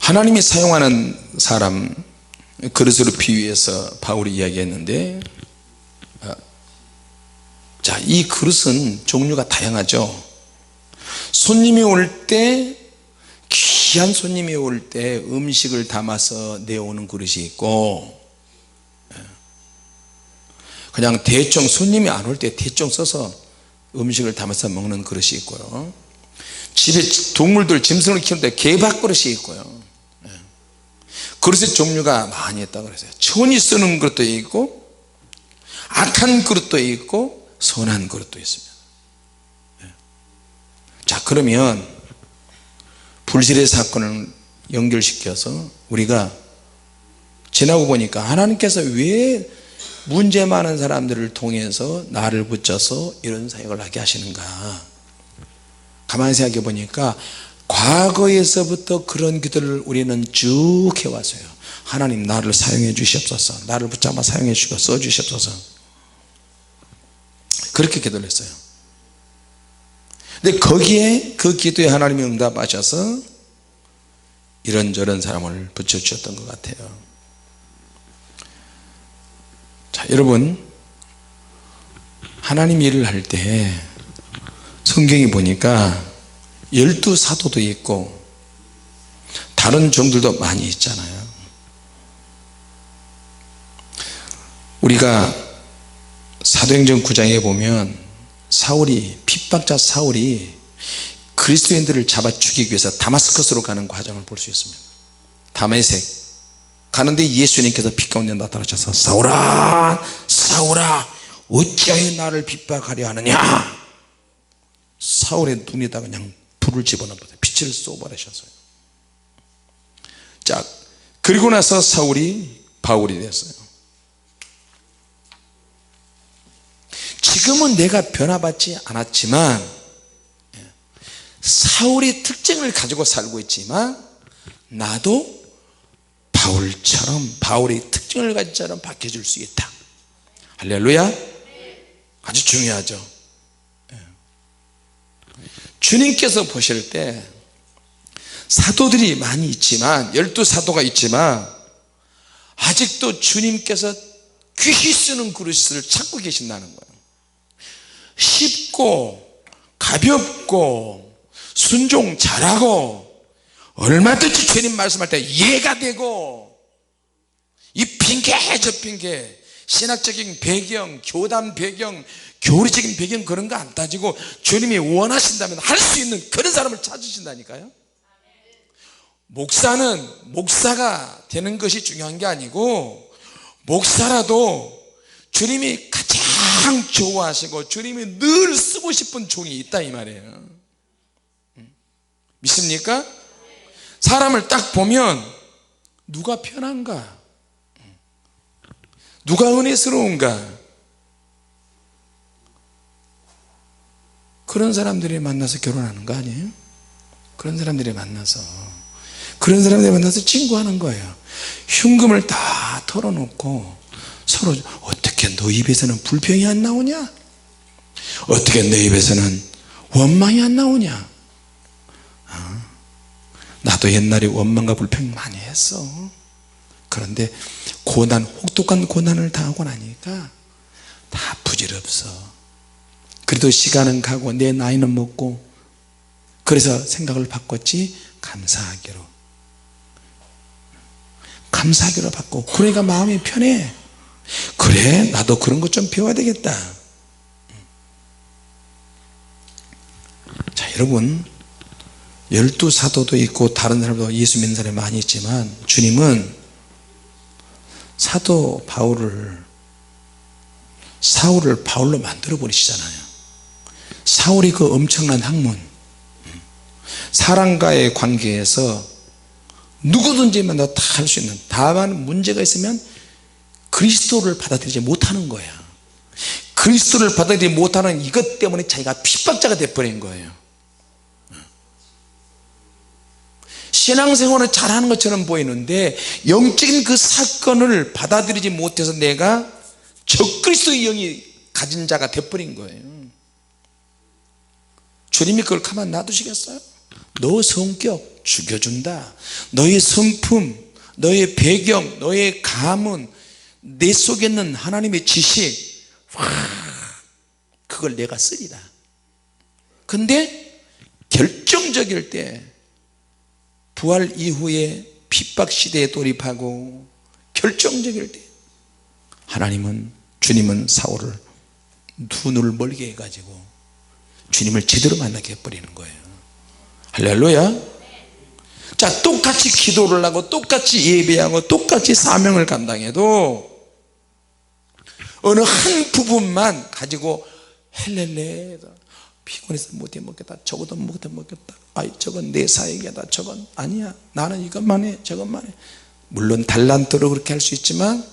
하나님이 사용하는 사람 그릇으로 비유해서 바울이 이야기했는데, 자, 이 그릇은 종류가 다양하죠. 손님이 올 때, 귀한 손님이 올 때 음식을 담아서 내오는 그릇이 있고, 그냥 대충 손님이 안 올 때 대충 써서 음식을 담아서 먹는 그릇이 있고요. 집에 동물들 짐승을 키울 때 개밥 그릇이 있고요. 그릇의 종류가 많이 있다고 그랬어요. 천이 쓰는 그릇도 있고, 악한 그릇도 있고, 선한 그릇도 있습니다. 자, 그러면 불실의 사건을 연결시켜서 우리가 지나고 보니까 하나님께서 왜 문제 많은 사람들을 통해서 나를 붙여서 이런 사역을 하게 하시는가. 가만히 생각해 보니까 과거에서부터 그런 기도를 우리는 쭉 해왔어요. 하나님, 나를 사용해 주시옵소서, 나를 붙잡아 사용해 주시고 써 주시옵소서, 그렇게 기도를 했어요. 근데 거기에 그 기도에 하나님이 응답하셔서 이런저런 사람을 붙여주셨던 것 같아요. 자, 여러분, 하나님 일을 할 때 성경에 보니까 12사도도 있고 다른 종들도 많이 있잖아요. 우리가 사도행전 9장에 보면 사울이, 핍박자 사울이 그리스도인들을 잡아 죽이기 위해서 다마스커스로 가는 과정을 볼 수 있습니다. 다메섹 가는데 예수님께서 빛 가운데 나타나셔서 사울아, 사울아, 어찌하여 나를 핍박하려 하느냐. 사울의 눈에다 그냥 불을 집어넣어서 빛을 쏘버리셨어요. 자, 그리고 나서 사울이 바울이 됐어요. 지금은 내가 변화받지 않았지만 사울의 특징을 가지고 살고 있지만 나도 바울처럼, 바울의 특징을 가진 자처럼 바뀌어질 수 있다. 할렐루야. 아주 중요하죠. 주님께서 보실 때 사도들이 많이 있지만, 12사도가 있지만 아직도 주님께서 귀히 쓰는 그릇을 찾고 계신다는 거예요. 쉽고 가볍고 순종 잘하고 얼마든지 주님 말씀할 때 이해가 되고, 이 핑계 저 핑계, 신학적인 배경, 교단 배경, 교리적인 배경 그런 거 안 따지고 주님이 원하신다면 할 수 있는 그런 사람을 찾으신다니까요. 목사는 목사가 되는 것이 중요한 게 아니고, 목사라도 주님이 가장 좋아하시고 주님이 늘 쓰고 싶은 종이 있다 이 말이에요. 믿습니까? 사람을 딱 보면 누가 편한가, 누가 은혜스러운가, 그런 사람들이 만나서 결혼하는 거 아니에요? 그런 사람들이 만나서 친구하는 거예요. 흉금을 다 털어놓고 서로, 어떻게 너 입에서는 불평이 안 나오냐? 어떻게 너 입에서는 원망이 안 나오냐? 나도 옛날에 원망과 불평 많이 했어. 그런데 고난, 혹독한 고난을 당하고 나니까 다 부질없어. 그래도 시간은 가고 내 나이는 먹고, 그래서 생각을 바꿨지. 감사하기로 바꿔. 그러니까 마음이 편해. 그래, 나도 그런 것 좀 배워야 되겠다. 자, 여러분, 12사도도 있고 다른 사람도 예수 믿는 사람이 많이 있지만, 주님은 사도 사울을 바울로 만들어 버리시잖아요. 사울이 그 엄청난 학문, 사람과의 관계에서 누구든지 만나서 다 할 수 있는, 다만 문제가 있으면 그리스도를 받아들이지 못하는 거야. 그리스도를 받아들이지 못하는 이것 때문에 자기가 핍박자가 돼버린 거예요. 신앙생활을 잘하는 것처럼 보이는데 영적인 그 사건을 받아들이지 못해서 내가 적그리스도의 영이 가진 자가 돼버린 거예요. 주님이 그걸 가만 놔두시겠어요? 너 성격 죽여준다. 너의 성품, 너의 배경, 너의 가문, 내 속에 있는 하나님의 지식, 그걸 내가 쓰리라. 근데 결정적일 때, 부활 이후에 핍박 시대에 돌입하고 결정적일 때, 하나님은, 주님은 사울을 눈을 멀게 해가지고 주님을 제대로 만나게 해버리는 거예요. 할렐루야. 자, 똑같이 기도를 하고 똑같이 예배하고 똑같이 사명을 감당해도 어느 한 부분만 가지고 헬렐레, 피곤해서 못해 먹겠다, 저것도 못해 먹겠다, 아이 저건 내 사역이다, 저건 아니야, 나는 이것만 해, 저것만 해. 물론 달란트로 그렇게 할 수 있지만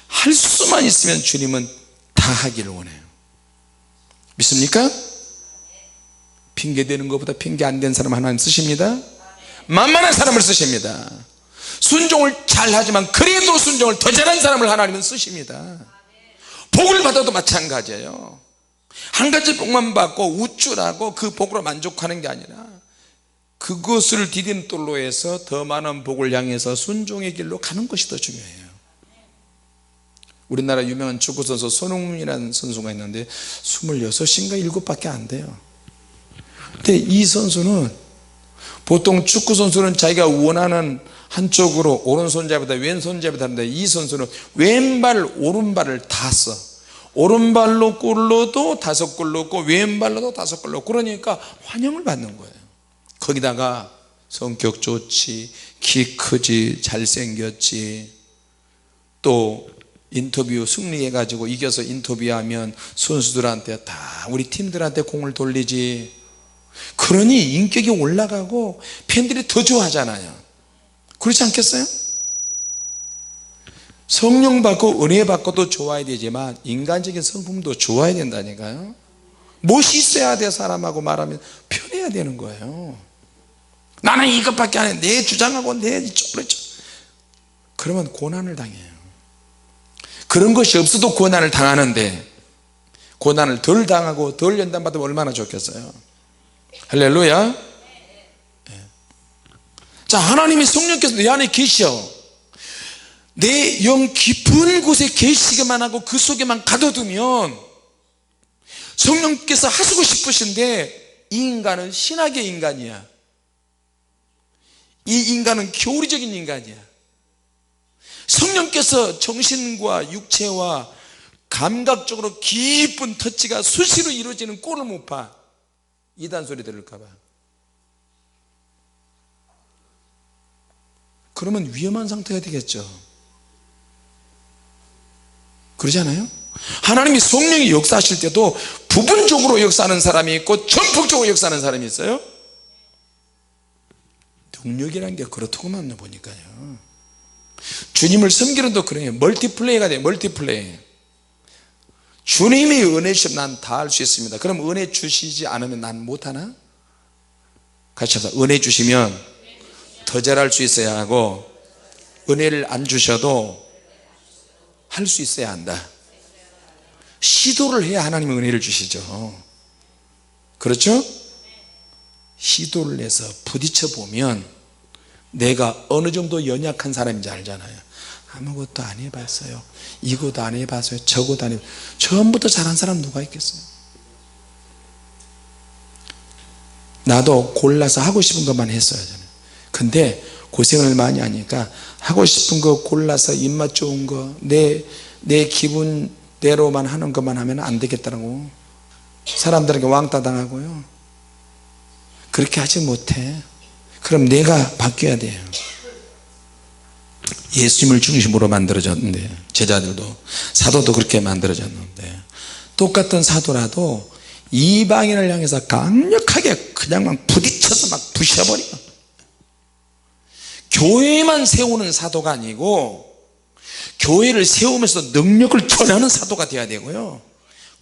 할 수만 있으면 주님은 다 하기를 원해요. 믿습니까? 핑계대는 것보다 핑계 안 된 사람 하나님 쓰십니다. 만만한 사람을 쓰십니다. 순종을 잘하지만 그래도 순종을 더 잘한 사람을 하나님은 쓰십니다. 복을 받아도 마찬가지예요. 한 가지 복만 받고 우쭐하고 그 복으로 만족하는 게 아니라 그것을 디딤돌로 해서 더 많은 복을 향해서 순종의 길로 가는 것이 더 중요해요. 우리나라 유명한 축구선수 손흥민이라는 선수가 있는데 26인가 7밖에 안 돼요. 근데 이 선수는, 보통 축구선수는 자기가 원하는 한쪽으로 오른손잡이다 왼손잡이다 하는데 이 선수는 왼발 오른발을 다 써. 오른발로 골을 넣어도 5골 넣고 왼발로도 5골 넣고, 그러니까 환영을 받는 거예요. 거기다가 성격 좋지, 키 크지, 잘생겼지, 또 인터뷰 승리해가지고 이겨서 인터뷰하면 선수들한테 다 우리 팀들한테 공을 돌리지. 그러니 인격이 올라가고 팬들이 더 좋아하잖아요. 그렇지 않겠어요? 성령 받고 은혜 받고도 좋아야 되지만 인간적인 성품도 좋아야 된다니까요. 무엇이 있어야 돼? 사람하고 말하면 편해야 되는 거예요. 나는 이것밖에 안 해, 내 주장하고 내 이쪽으로 그러면 고난을 당해요. 그런 것이 없어도 고난을 당하는데, 고난을 덜 당하고 덜 연단받으면 얼마나 좋겠어요. 할렐루야. 자, 하나님의 성령께서 내 안에 계셔. 내 영 깊은 곳에 계시기만 하고 그 속에만 가둬두면 성령께서 하시고 싶으신데, 이 인간은 신학의 인간이야. 이 인간은 교리적인 인간이야. 성령께서 정신과 육체와 감각적으로 깊은 터치가 수시로 이루어지는 꼴을 못 봐. 이단 소리 들을까 봐. 그러면 위험한 상태가 되겠죠. 그러지 않아요? 하나님이 성령이 역사하실 때도 부분적으로 역사하는 사람이 있고 전폭적으로 역사하는 사람이 있어요. 능력이라는 게 그렇다고만 보니까요. 주님을 섬기는도 그래요. 멀티플레이가 돼요. 멀티플레이. 주님의 은혜 주시면 난 다 할 수 있습니다. 그럼 은혜 주시지 않으면 난 못하나? 같이 합시다. 은혜 주시면 더 잘할 수 있어야 하고, 은혜를 안 주셔도 할 수 있어야 한다. 시도를 해야 하나님은 은혜를 주시죠. 그렇죠? 시도를 해서 부딪혀 보면 내가 어느 정도 연약한 사람인지 알잖아요. 아무것도 안 해봤어요, 이것도 안 해봤어요, 저것도 안 해봤어요. 처음부터 잘한 사람 누가 있겠어요? 나도 골라서 하고 싶은 것만 했어요. 저는. 근데 고생을 많이 하니까 하고 싶은 거 골라서 입맛 좋은 거, 내 기분대로만 하는 것만 하면 안 되겠다고 사람들에게 왕따 당하고요. 그렇게 하지 못해. 그럼 내가 바뀌어야 돼요. 예수님을 중심으로 만들어졌는데, 제자들도, 사도도 그렇게 만들어졌는데, 똑같은 사도라도 이방인을 향해서 강력하게 그냥 막 부딪혀서 막 부셔버려. 교회만 세우는 사도가 아니고 교회를 세우면서 능력을 전하는 사도가 되어야 되고요,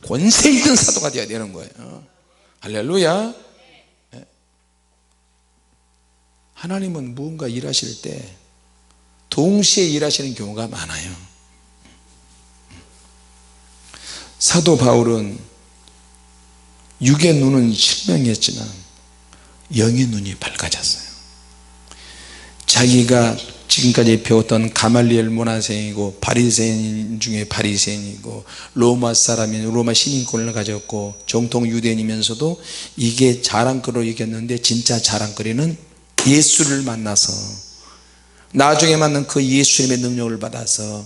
권세 있는 사도가 되어야 되는 거예요. 할렐루야. 하나님은 무언가 일하실 때 동시에 일하시는 경우가 많아요. 사도 바울은 육의 눈은 실명했지만 영의 눈이 밝아졌어요. 자기가 지금까지 배웠던 가말리엘 문화생이고 바리새인 중에 바리새인이고 로마 사람인 로마 시민권을 가졌고 정통 유대인이면서도 이게 자랑거리로 여겼는데 진짜 자랑거리는 예수를 만나서 나중에 만난 그 예수님의 능력을 받아서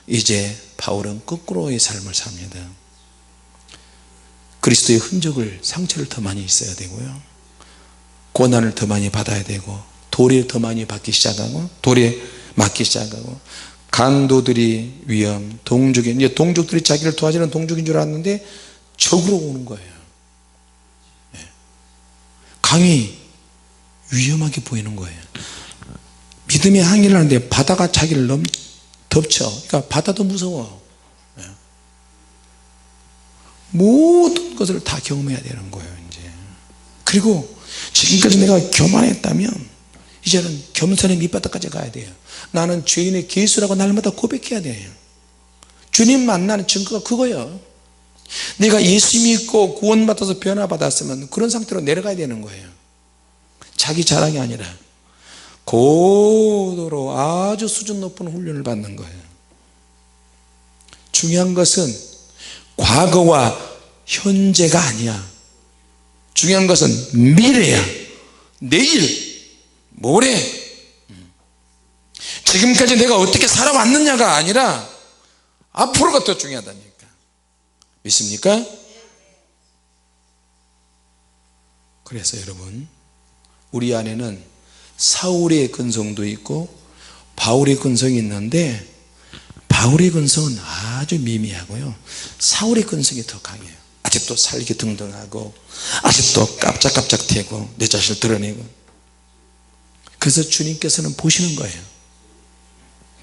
이제 바울은 거꾸로의 삶을 삽니다. 그리스도의 흔적을, 상처를 더 많이 있어야 되고요, 고난을 더 많이 받아야 되고, 돌에 더 많이 받기 시작하고, 돌에 맞기 시작하고, 강도들이 위험, 동족이, 이제 동족들이 자기를 도와주는 동족인 줄 알았는데 적으로 오는 거예요. 강이 위험하게 보이는 거예요. 믿음의 항해를 하는데 바다가 자기를 덮쳐. 그러니까 바다도 무서워. 모든 것을 다 경험해야 되는 거예요, 이제. 그리고 지금까지 내가 교만했다면 이제는 겸손의 밑바닥까지 가야 돼요. 나는 죄인의 개수라고 날마다 고백해야 돼요. 주님 만나는 증거가 그거예요. 내가 예수 믿고 구원받아서 변화받았으면 그런 상태로 내려가야 되는 거예요. 자기 자랑이 아니라 고도로 아주 수준 높은 훈련을 받는 거예요. 중요한 것은 과거와 현재가 아니야. 중요한 것은 미래야. 내일, 모레. 지금까지 내가 어떻게 살아왔느냐가 아니라 앞으로가 더 중요하다니까. 믿습니까? 그래서 여러분, 우리 안에는 사울의 근성도 있고 바울의 근성이 있는데, 바울의 근성은 아주 미미하고요, 사울의 근성이 더 강해요. 아직도 살기 등등하고, 아직도 깜짝깜짝대고 내 자신을 드러내고. 그래서 주님께서는 보시는 거예요.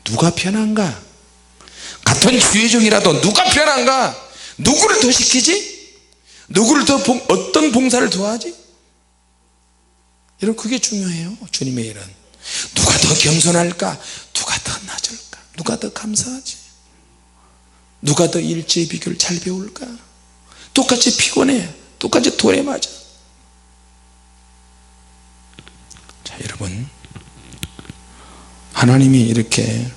누가 편한가? 같은 주의 종이라도 누가 편한가? 누구를 더 시키지? 누구를 더 어떤 봉사를 더 하지? 여러분, 그게 중요해요. 주님의 일은 누가 더 겸손할까? 누가 더 낮을까? 누가 더 감사하지? 누가 더 일제의 비결을 잘 배울까? 똑같이 피곤해, 똑같이 돌에 맞아. 자, 여러분, 하나님이 이렇게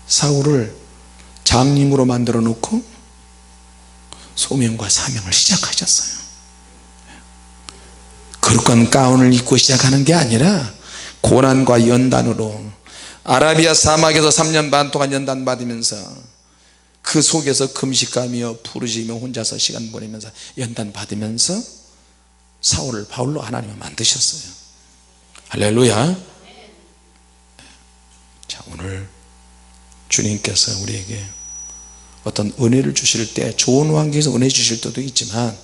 사울을 장님으로 만들어 놓고 소명과 사명을 시작하셨어요. 거룩한 가운을 입고 시작하는 게 아니라 고난과 연단으로 아라비아 사막에서 3년 반 동안 연단 받으면서 그 속에서 금식하며 부르짖으며 혼자서 시간 보내면서 연단 받으면서 사울을 바울로 하나님은 만드셨어요. 할렐루야. 자, 오늘 주님께서 우리에게 어떤 은혜를 주실 때, 좋은 환경에서 은혜 주실 때도 있지만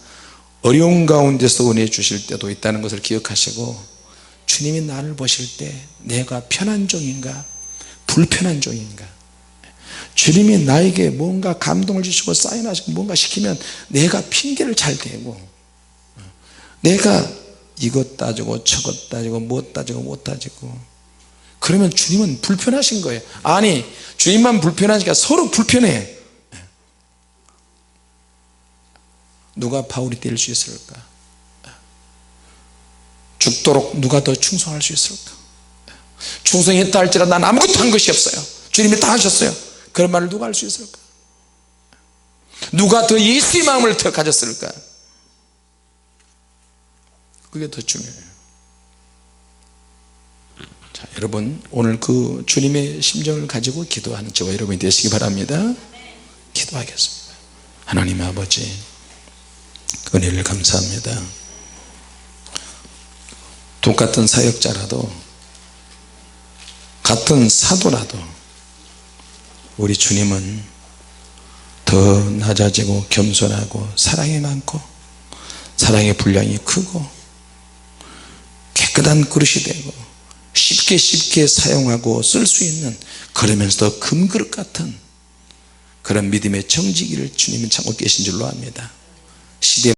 어려운 가운데서 은혜 주실 때도 있다는 것을 기억하시고, 주님이 나를 보실 때 내가 편한 종인가 불편한 종인가, 주님이 나에게 뭔가 감동을 주시고 사인하시고 뭔가 시키면 내가 핑계를 잘 대고, 내가 이것 따지고 저것 따지고 못 따지고 못 따지고, 그러면 주님은 불편하신 거예요. 아니, 주님만 불편하니까 서로 불편해. 누가 바울이 될 수 있을까? 죽도록 누가 더 충성할 수 있을까? 충성했다 할지라도 난 아무것도 한 것이 없어요, 주님이 다 하셨어요. 그런 말을 누가 할 수 있을까? 누가 더 예수의 마음을 더 가졌을까? 그게 더 중요해요. 자, 여러분, 오늘 그 주님의 심정을 가지고 기도하는 저와 여러분이 되시기 바랍니다. 기도하겠습니다. 하나님 아버지, 은혜를 감사합니다. 똑같은 사역자라도, 같은 사도라도 우리 주님은 더 낮아지고 겸손하고 사랑이 많고 사랑의 분량이 크고 깨끗한 그릇이 되고 쉽게 사용하고 쓸 수 있는, 그러면서도 금그릇 같은 그런 믿음의 정직이를 주님은 참고 계신 줄로 압니다. 시대